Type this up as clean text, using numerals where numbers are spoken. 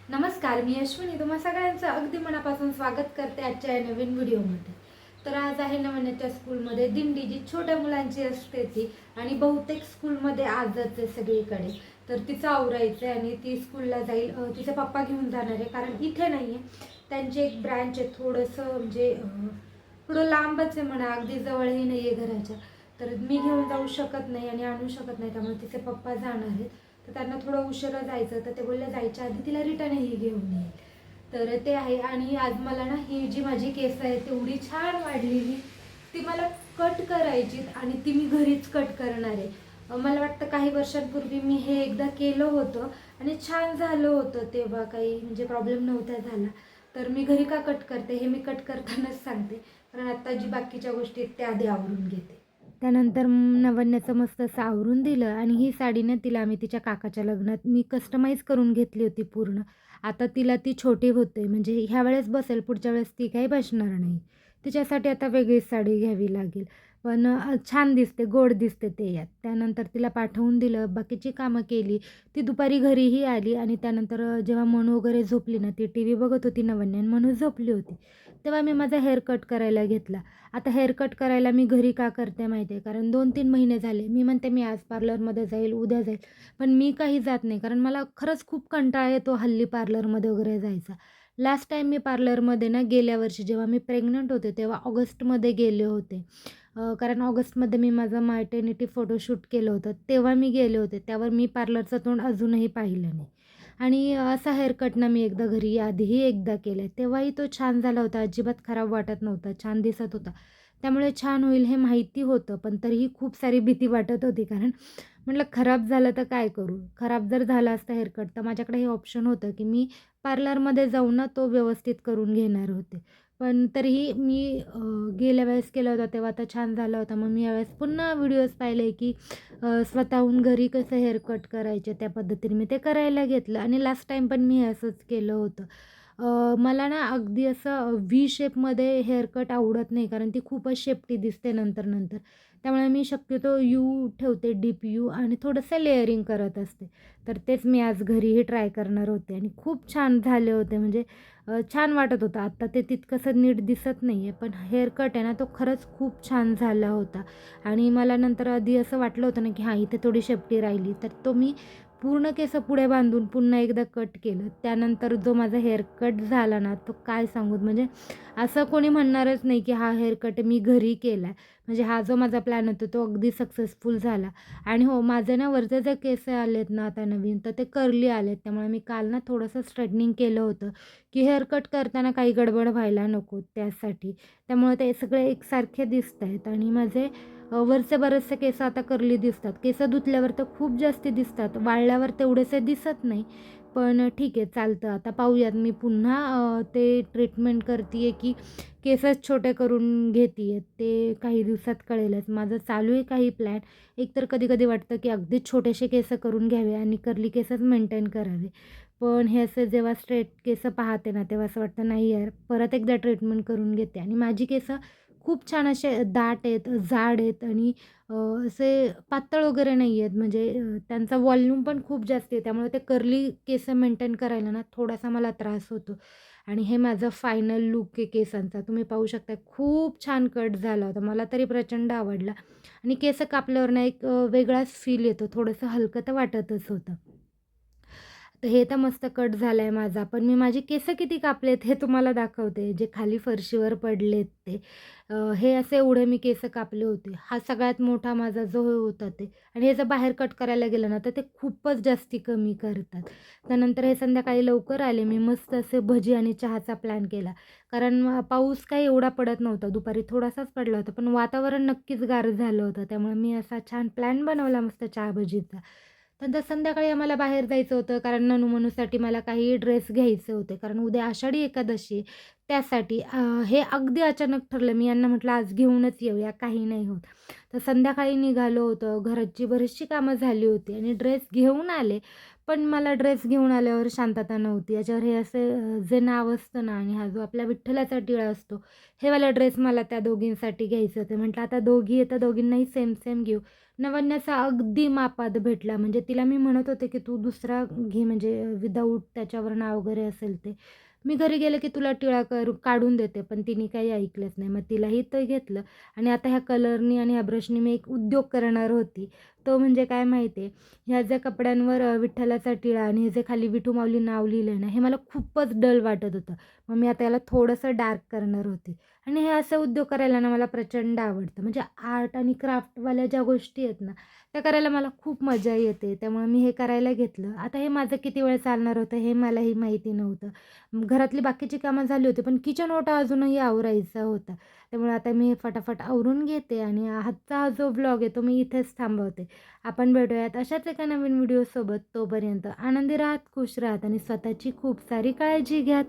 नमस्कार, मी अश्विनी तुम्हा सगळ्यांचं अगदी मनापासून स्वागत करते आजच्या या नवीन व्हिडिओमध्ये. तर आज आहे नवन्याच्या स्कूलमध्ये दिंडी जी छोट्या मुलांची असते ती, आणि बहुतेक स्कूलमध्ये आजच आहे सगळीकडे. तर तिचं आवरायचं आहे आणि ती स्कूलला जाईल. तिचे पप्पा घेऊन जाणार आहे, कारण इथे नाही आहे, त्यांचे एक ब्रँच आहे थोडंसं, म्हणजे थोडं लांबच आहे म्हणा, अगदी जवळही नाही आहे घराच्या. तर मी घेऊन जाऊ शकत नाही आणि आणू शकत नाही, त्यामुळे तिचे पप्पा जाणार आहेत. तर त्यांना थोडं उशिरा जायचं, तर ते बोलले जायच्या आधी तिला रिटर्नही घेऊन येईल. तर ते आहे. आणि आज मला ना ही जी माझी केस आहे तेवढी छान वाढलेली, ती मला कट करायची आणि ती मी घरीच कट करणार आहे. मला वाटतं काही वर्षांपूर्वी मी हे एकदा केलं होतं आणि छान झालं होतं, तेव्हा काही म्हणजे प्रॉब्लेम नव्हता झाला. तर मी घरी का कट करते हे मी कट करतानाच सांगते, कारण आता जी बाकीच्या गोष्टी आहेत त्या आधी आवरून घेते. त्यानंतर नवन्याचं मस्त असं आवरून दिलं आणि ही साडी ना तिला आम्ही तिच्या काकाच्या लग्नात मी कस्टमाइज करून घेतली होती पूर्ण. आता तिला ती छोटी होते, म्हणजे ह्या वेळेस बसेल, पुढच्या वेळेस ती काही बसणार नाही. तिच्यासाठी आता वेगळीच साडी घ्यावी लागेल. पण छान दिसते, गोड दिसते ते यात. त्यानंतर तिला पाठवून दिलं, बाकीची कामं केली. ती दुपारी घरीही आली आणि त्यानंतर जेव्हा मनू वगैरे झोपली ना, ती टी व्ही बघत होती नवन्या आणि मनू झोपली होती. तेव्हा मी माझा हेअर कट करायला घेतला. आता हेअर कट करायला मी घरी का करते माहिती आहे, कारण 2-3 महिने झाले मी म्हणते मी आज पार्लरमध्ये जाईल, उद्या जाईल, पण मी काही जात नाही, कारण मला खरंच खूप कंटाळा येतो हल्ली पार्लरमध्ये वगैरे जायचा. लास्ट टाईम मी पार्लरमध्ये ना गेल्या वर्षी जेव्हा मी प्रेग्नंट होते तेव्हा ऑगस्टमध्ये गेले होते. कारण ऑगस्टमध्ये मी माझं मॅटर्निटी फोटोशूट केलं होतं, तेव्हा मी गेले होते. त्यावर मी पार्लरचं तोंड अजूनही पाहिलं नाही. आणि असा हेअर कट ना मी एकदा घरी आधीही एकदा केला आहे. तेव्हाही तो छान झाला होता, अजिबात खराब वाटत नव्हता, छान दिसत होता. त्यामुळे छान होईल हे माहिती होतं, पण तरीही खूप सारी भीती वाटत होती, कारण म्हटलं खराब झालं तर काय करू? खराब जर झाला असता हेअर कट तर माझ्याकडे हे ऑप्शन होतं, की मी पार्लरमध्ये जाऊन ना तो व्यवस्थित करून घेणार होते. पण तरीही मी गेल्या वेळेस केला होता तेव्हा तर छान झाला होता. मग मी यावेळेस पुन्हा व्हिडिओज पाहिले, की स्वतःहून घरी कसं हेअर कट करायचे त्या पद्धतीने मी ते करायला घेतलं आणि लास्ट टाईम पण मी असंच केलं होतं. मला ना अगदी असं व्ही शेपमध्ये हेअर कट आवडत नाही, कारण ती खूपच शेपटी दिसते नंतर-नंतर. त्यामुळे मी शक्यतो यू ठेवते, डीप यू, आणि थोडंसं लेयरिंग करत असते. तर तेच मी आज घरीही ट्राय करणार होते आणि खूप छान झाले होते, म्हणजे छान वाटत होतं. आत्ता ते तितकंसं नीट दिसत नाही आहे, पण हेअर कट आहे ना तो खरंच खूप छान झाला होता. आणि मला नंतर आधी असं वाटलं होतं ना, की हां, इथे थोडी शेपटी राहिली, तर तो मी पूर्ण केस पुढे बांधून पुन्हा एकदा कट केलं. त्यानंतर जो माझा हेअर कट झाला ना, तो काय सांगू, म्हणजे असं कोणी म्हणणारच नाही, की हा हेअर कट मी घरी केला आहे. म्हणजे हा जो माझा प्लॅन होता तो अगदी सक्सेसफुल झाला. आणि हो, माझे ना वरचे जे केस आलेत ना आता नवीन, तर ते कर्ली आलेत. त्यामुळे मी काल ना थोडंसं स्ट्रेटनिंग केलं होतं, की हेअर कट करताना काही गडबड व्हायला नको त्यासाठी. त्यामुळे ते सगळे एकसारखे दिसत आहेत आणि माझे वरचे बरेचसे केस आता कर्ली दिसतात. केस धुतल्यावर तर खूप जास्ती दिसतात, वाळल्यावर तेवढेसे दिसत नाही. पण ठीक आहे, चालतं. आता पाहूयात मी पुन्हा ते ट्रीटमेंट करते आहे, की केसच छोटे करून घेते आहे, ते काही दिवसात कळेलच. माझं चालू आहे काही प्लॅन. एकतर कधी-कधी वाटतं, की अगदीच छोटेसे केस करून घ्यावे आणि कर्ली केसच मेंटेन करावे. पण हे असे जेव्हा स्ट्रेट केस पाहते ना, तेव्हा असं वाटतं नाही यार, परत एकदा ट्रीटमेंट करून घेते. आणि माझी केस खूप छान असे दाट आहेत, जाड आहेत आणि असे पातळ वगैरे नाही आहेत, म्हणजे त्यांचा व्हॉल्यूम पण खूप जास्त आहे. त्यामुळे ते कर्ली केस मेंटेन करायला ना थोडासा मला त्रास होतो. आणि हे माझं फायनल लूक आहे केसांचा. तुम्ही पाहू शकता, खूप छान कट झाला होता. मला तरी प्रचंड आवडला आणि केस कापल्यावर ना एक वेगळाच फील येतो. थोडंसं हलकं तर वाटतच होतं. तर हे तर मस्त कट झाला आहे माझा. पण मी माझी केस किती कापलेत हे तुम्हाला दाखवते. जे खाली फरशीवर पडलेत ते. हे असे एवढे मी केस कापले होते. हा सगळ्यात मोठा माझा जो होता ते. आणि हे जर बाहेर कट करायला गेलं ना, तर ते खूपच जास्ती कमी करतात. त्यानंतर हे संध्याकाळी लवकर आले. मी मस्त असे भजी आणि चहाचा प्लॅन केला. कारण पाऊस काही एवढा पडत नव्हता. दुपारी थोडासाच पडला होता. पण वातावरण नक्कीच गार झालं होतं. त्यामुळे मी असा छान प्लॅन बनवला मस्त चहा भजीचा. नंतर संध्याकाळी आम्हाला बाहेर जायचं होतं, कारण ननू-मनूसाठी मला काही ड्रेस घ्यायचे होते. कारण उद्या आषाढी एकादशी आहे, त्यासाठी. हे अगदी अचानक ठरलं. मी यांना म्हटलं, "आज घेऊनच येऊया, काही नाही होत." तर संध्याकाळी निघालो होतो. घराची बरीचशी कामं झाली होती आणि ड्रेस घेऊन आले. पण मला ड्रेस घेऊन आल्यावर शांतता नव्हती. याच्यावर हे असे जे नाव असतं ना, आणि हा जो आपल्या विठ्ठलाचा टिळा असतो, हे वाला ड्रेस मला त्या दोघींसाठी घ्यायचे होते. म्हटलं आता दोघी आहे तर दोघींनाही सेम सेम घेऊ. नवन्याचा अगदी मापात भेटला. म्हणजे तिला मी म्हणत होते, की "तू दुसरा घे म्हणजे विदाऊट त्याच्यावर नाव वगैरे असेल ते. मी घरी गेले की तुला टिळा काढून देते." पण तिने काही ऐकलंच नाही. मग तिलाही ते घेतलं आणि आता ह्या कलरनी आणि ह्या ब्रशनी मी एक उद्योग करणार होती. तो म्हणजे काय माहिती आहे, ह्या ज्या कपड्यांवर विठ्ठलाचा टिळा आणि हे जे खाली विठू माऊली नाव लिहिलं ना, हे मला खूपच डल वाटत होतं. मग मी आता याला थोडंसं डार्क करणार होते. आणि हे असे उद्योग करायला ना मला प्रचंड आवडतं. म्हणजे आर्ट आणि क्राफ्टवाल्या ज्या गोष्टी आहेत ना, त्या करायला मला खूप मजा येते. त्यामुळे मी हे करायला घेतलं. आता हे माझं किती वेळ चालणार होतं हे मलाही माहिती नव्हतं. घरातली बाकीची कामं झाली होती, पण किचन ओटा अजूनही आवरायचा होता. त्यामुळे आता मी हे फटाफट आवरून घेते आणि आजचा हा जो व्लॉग आहे तो मी इथेच थांबवते. आपण भेटूयात अशाच एका नवीन व्हिडिओसोबत. तोपर्यंत आनंदी राहात, खुश राहात आणि स्वतःची खूप सारी काळजी घ्या.